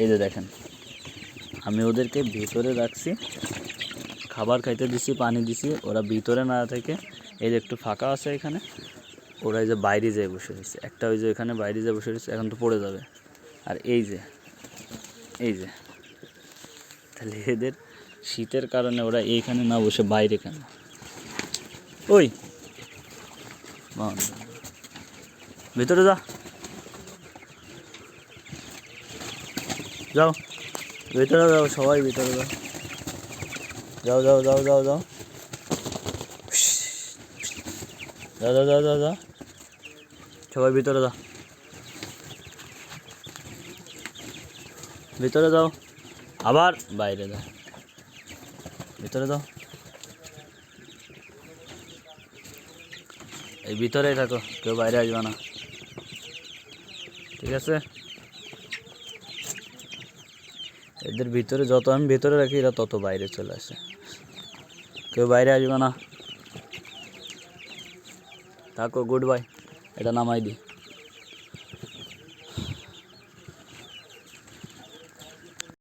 এই যে দেখেন, আমি ওদেরকে ভিতরে রাখছি, খাবার খাইতে দিছি, পানি দিছি, ওরা ভিতরে না থেকে এই যে একটু ফাঁকা আছে এখানে, ওরা এই যে বাইরে যেয়ে বসে রয়েছে। একটা ওই যে এখানে বাইরে যেয়ে বসে রয়েছে, এখন তো পড়ে যাবে। আর এই যে তাহলে এদের শীতের কারণে ওরা এইখানে না বসে বাইরে কেন? ওই ভিতরে যাও, ভিতরে যাও, সবাই ভিতরে যাও, যাও যাও যাও যাও যাও যাও যাও যাও যাও যাও, সবাই ভিতরে যাও, ভিতরে যাও, আবার বাইরে যাও, ভিতরে যাও, এই ভিতরেই থাকো, কেউ বাইরে আসবে না, ঠিক আছে? এদের ভিতরে যত আমি ভিতরে রাখি, এরা তত বাইরে চলে আসে, কেউ বাইরে আসবে না, থাকো, গুড বাই। এটা নামাই দিই।